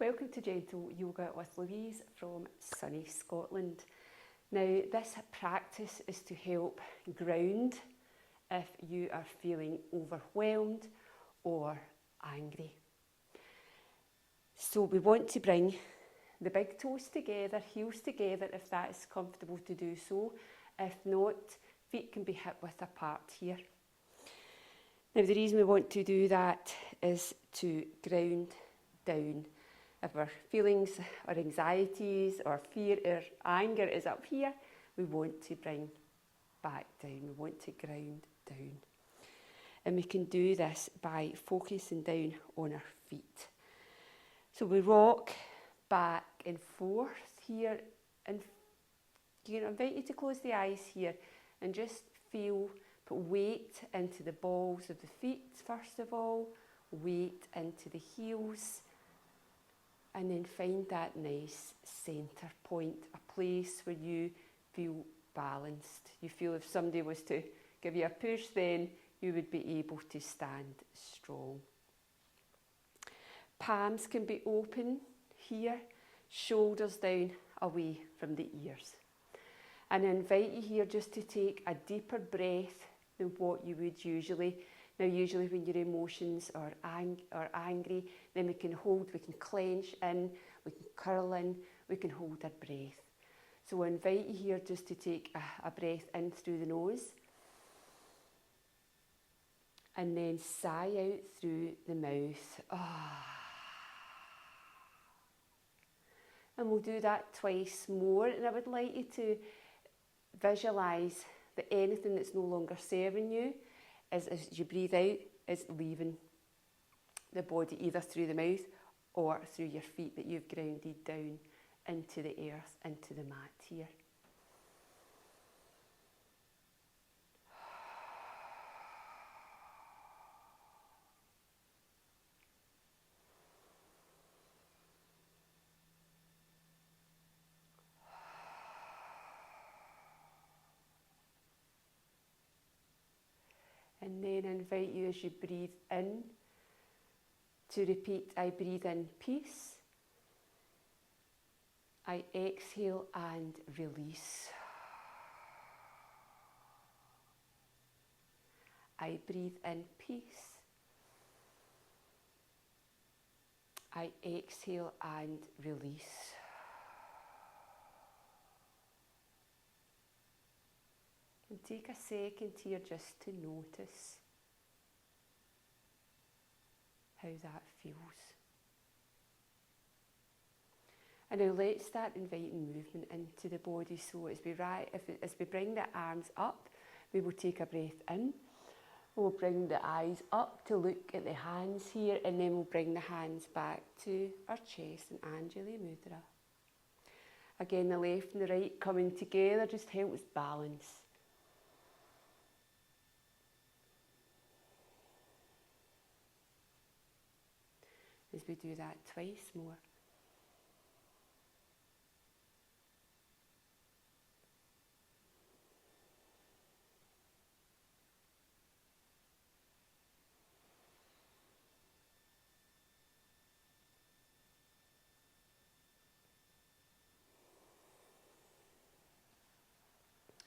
Welcome to Gentle Yoga with Louise from sunny Scotland. Now, this practice is to help ground if you are feeling overwhelmed or angry. So we want to bring the big toes together, heels together if that is comfortable to do so. If not, feet can be hip width apart here. Now, the reason we want to do that is to ground down. If our feelings or anxieties or fear or anger is up here, we want to bring back down. We want to ground down. And we can do this by focusing down on our feet. So we rock back and forth here, and I invite you to close the eyes here and just put weight into the balls of the feet first of all, weight into the heels, and then find that nice centre point, a place where you feel balanced. You feel if somebody was to give you a push, then you would be able to stand strong. Palms can be open here, shoulders down away from the ears. And I invite you here just to take a deeper breath than what you would usually. Now, usually when your emotions are angry, then we can clench in, we can curl in, we can hold our breath. So I invite you here just to take a breath in through the nose and then sigh out through the mouth. And we'll do that twice more. And I would like you to visualise that anything that's no longer serving you as you breathe out is leaving the body, either through the mouth or through your feet that you've grounded down into the earth, into the mat here. And then I invite you as you breathe in to repeat, I breathe in peace. I exhale and release. I breathe in peace. I exhale and release. And take a second here just to notice how that feels. And now let's start inviting movement into the body. So as we bring the arms up, we will take a breath in. We'll bring the eyes up to look at the hands here, and then we'll bring the hands back to our chest in Anjali Mudra. Again, the left and the right coming together just helps balance. As we do that twice more.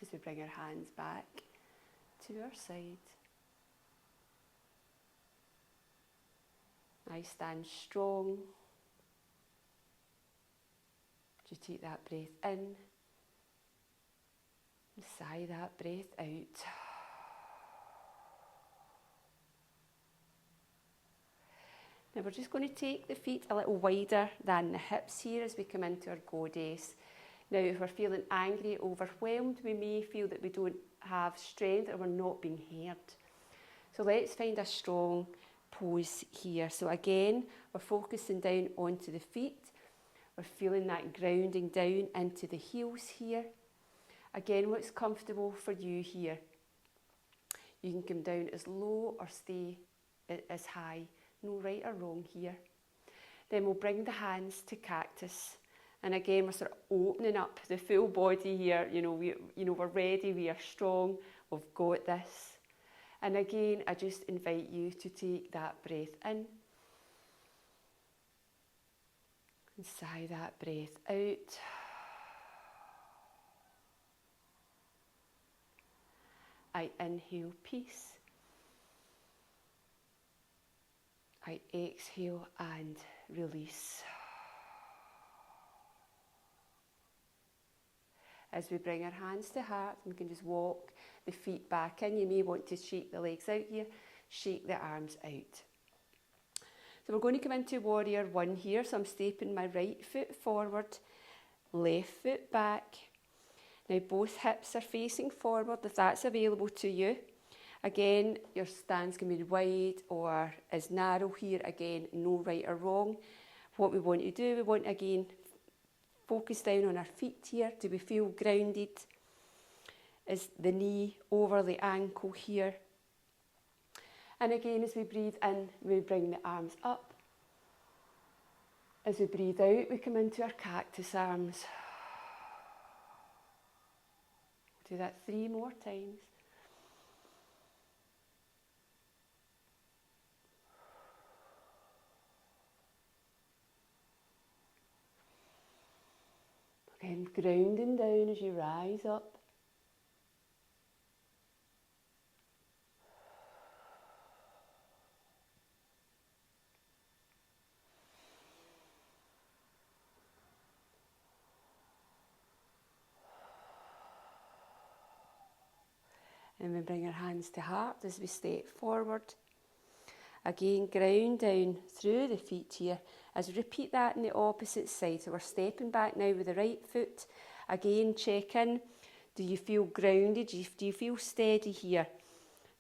As we bring our hands back to our side. I stand strong. Just take that breath in and sigh that breath out. Now we're just going to take the feet a little wider than the hips here as we come into our goddess. Now if we're feeling angry, overwhelmed, we may feel that we don't have strength or we're not being heard. So let's find a strong pose here. So again, we're focusing down onto the feet. We're feeling that grounding down into the heels here. Again, what's comfortable for you here. You can come down as low or stay as high. No right or wrong here. Then we'll bring the hands to cactus. And again, we're sort of opening up the full body here. We're ready, we are strong, we've got this. And again, I just invite you to take that breath in And sigh that breath out. I inhale peace. I exhale and release. As we bring our hands to heart, we can just walk the feet back in. You may want to shake the legs out here, shake the arms out. So we're going to come into warrior one here. So I'm stepping my right foot forward, left foot back. Now both hips are facing forward if that's available to you. Again, your stance can be wide or as narrow here. Again, no right or wrong. What we want to do, we want again focus down on our feet here. Do we feel grounded? Is the knee over the ankle here? And again, as we breathe in, we bring the arms up. As we breathe out, we come into our cactus arms. Do that 3 more times. Again, grounding down as you rise up. And we bring our hands to heart as we step forward. Again, ground down through the feet here. As we repeat that on the opposite side. So we're stepping back now with the right foot. Again, check in. Do you feel grounded? Do you feel steady here?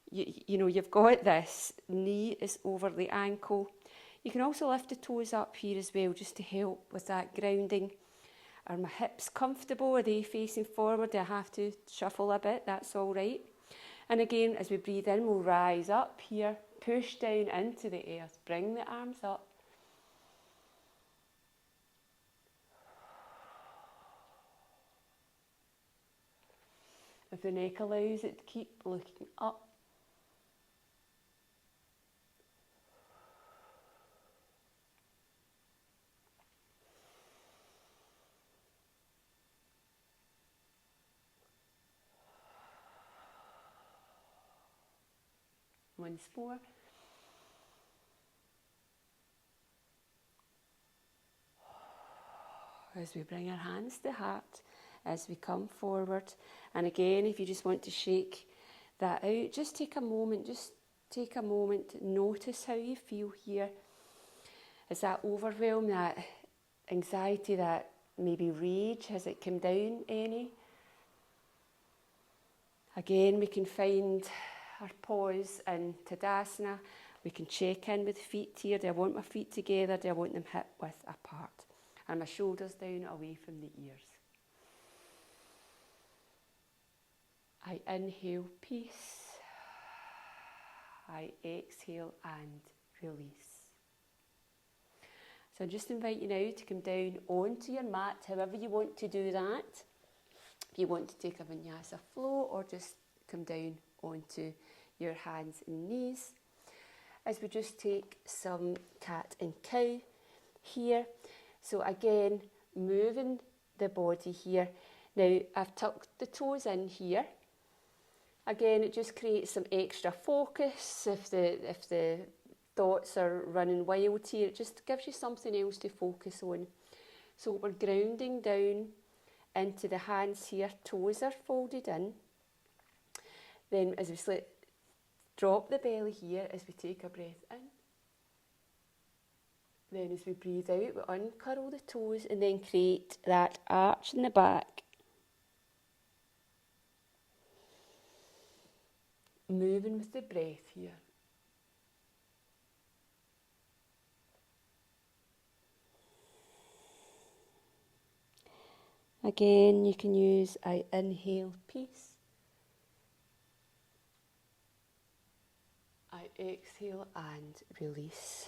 You know, you've got this. Knee is over the ankle. You can also lift the toes up here as well, just to help with that grounding. Are my hips comfortable? Are they facing forward? Do I have to shuffle a bit? That's all right. And again, as we breathe in, we'll rise up here, push down into the earth, bring the arms up. If the neck allows it, keep looking up. Once more. As we bring our hands to heart, as we come forward. And again, if you just want to shake that out, just take a moment to notice how you feel here. Is that overwhelm, that anxiety, that maybe rage, has it come down any? Again, we can find our pause in TADASANA. We can check in with the feet here. Do I want my feet together? Do I want them hip width apart? And my shoulders down away from the ears. I inhale peace. I exhale and release. So I just invite you now to come down onto your mat, however you want to do that. If you want to take a vinyasa flow or just come down onto your hands and knees. As we just take some cat and cow here. So again, moving the body here. Now I've tucked the toes in here. Again, it just creates some extra focus. If the thoughts are running wild here, it just gives you something else to focus on. So we're grounding down into the hands here. Toes are folded in. Then as we drop the belly here as we take a breath in. Then as we breathe out, we uncurl the toes and then create that arch in the back. Moving with the breath here. Again, you can use I inhale peace. I exhale and release.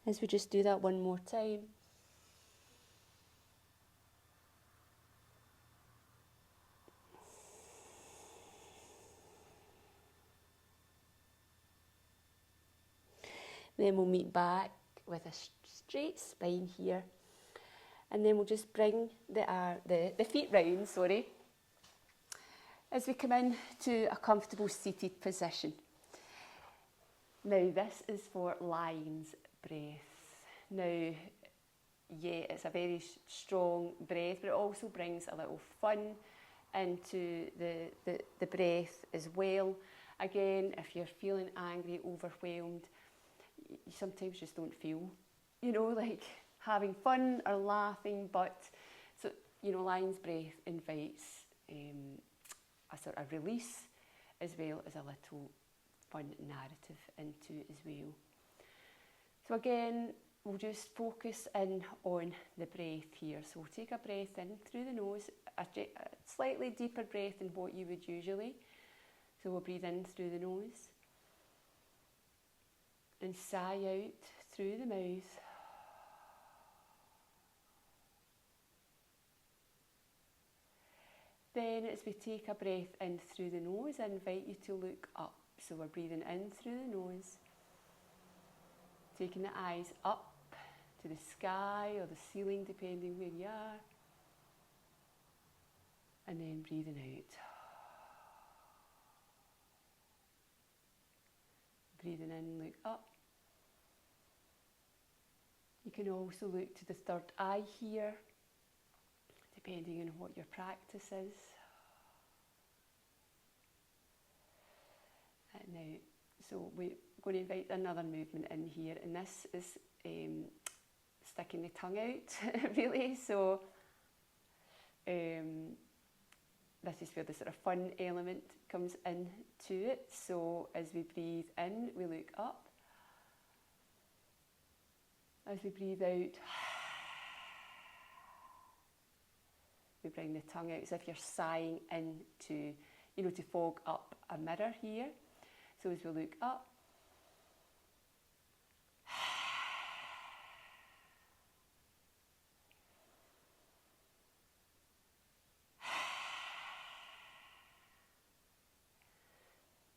As we just do that one more time. Then we'll meet back with a straight spine here. And then we'll just bring the feet round, sorry, as we come in to a comfortable seated position. Now this is for lion's breath. Now, yeah, it's a very strong breath, but it also brings a little fun into the breath as well. Again, if you're feeling angry, overwhelmed, you sometimes just don't feel, like having fun or laughing, but so, lion's breath invites a sort of release as well as a little fun narrative into it as well. So again, we'll just focus in on the breath here. So we'll take a breath in through the nose, a slightly deeper breath than what you would usually. So we'll breathe in through the nose and sigh out through the mouth. Then as we take a breath in through the nose, I invite you to look up. So we're breathing in through the nose, taking the eyes up to the sky or the ceiling, depending where you are, and then breathing out. Breathing in, look up. You can also look to the third eye here, depending on what your practice is. Now, so we're going to invite another movement in here, and this is sticking the tongue out, really. So this is where the sort of fun element comes into it. So as we breathe in, we look up. As we breathe out, we bring the tongue out as if you're sighing into, to fog up a mirror here. So as we look up,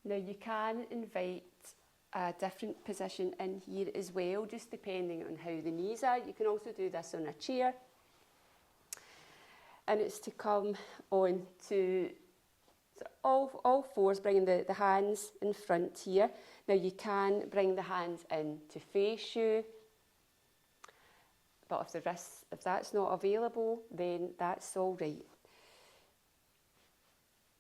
now you can invite a different position in here as well, just depending on how the knees are. You can also do this on a chair. And it's to come on to all fours, bringing the hands in front here. Now you can bring the hands in to face you, but if that's not available, then that's all right.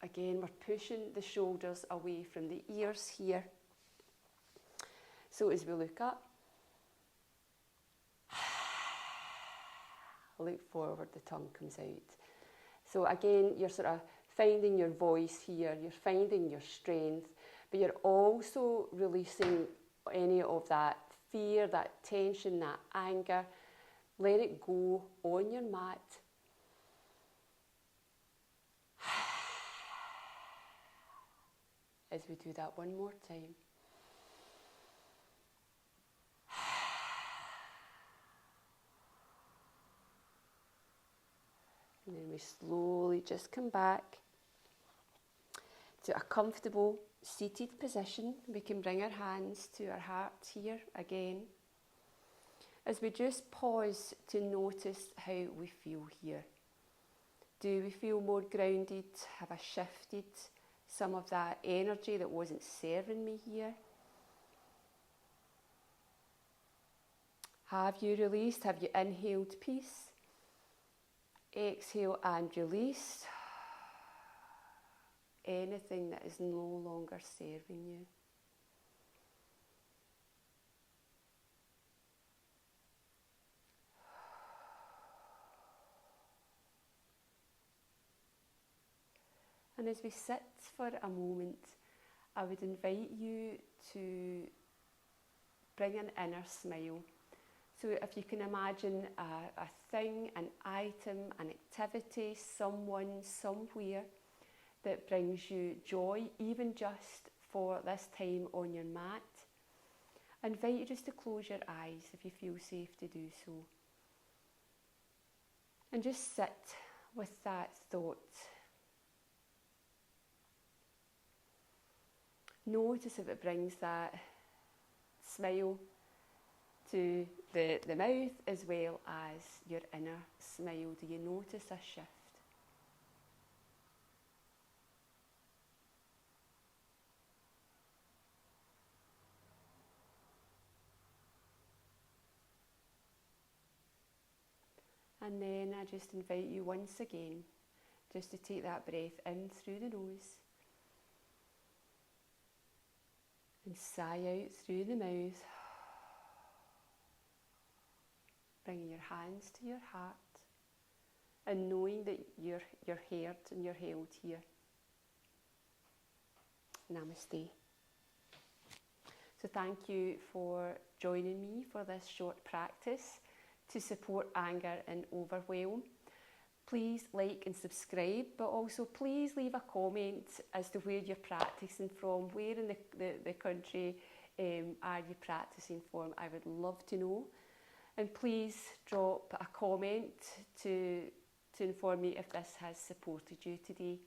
Again, we're pushing the shoulders away from the ears here. So as we look up, look forward, the tongue comes out. So again, you're sort of finding your voice here, you're finding your strength, but you're also releasing any of that fear, that tension, that anger. Let it go on your mat. As we do that one more time. And then we slowly just come back to a comfortable seated position. We can bring our hands to our heart here again. As we just pause to notice how we feel here. Do we feel more grounded? Have I shifted some of that energy that wasn't serving me here? Have you released? Have you inhaled peace? Exhale and release anything that is no longer serving you. And as we sit for a moment, I would invite you to bring an inner smile. So if you can imagine a thing, an item, an activity, someone, somewhere that brings you joy, even just for this time on your mat, I invite you just to close your eyes if you feel safe to do so. And just sit with that thought. Notice if it brings that smile, to the mouth as well as your inner smile. Do you notice a shift? And then I just invite you once again just to take that breath in through the nose and sigh out through the mouth, bringing your hands to your heart and knowing that you're heard and you're held here. Namaste. So thank you for joining me for this short practice to support anger and overwhelm. Please like and subscribe, but also please leave a comment as to where you're practicing from, where in the country are you practicing from. I would love to know. And please drop a comment to inform me if this has supported you today.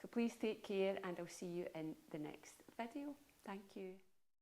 So please take care, and I'll see you in the next video. Thank you.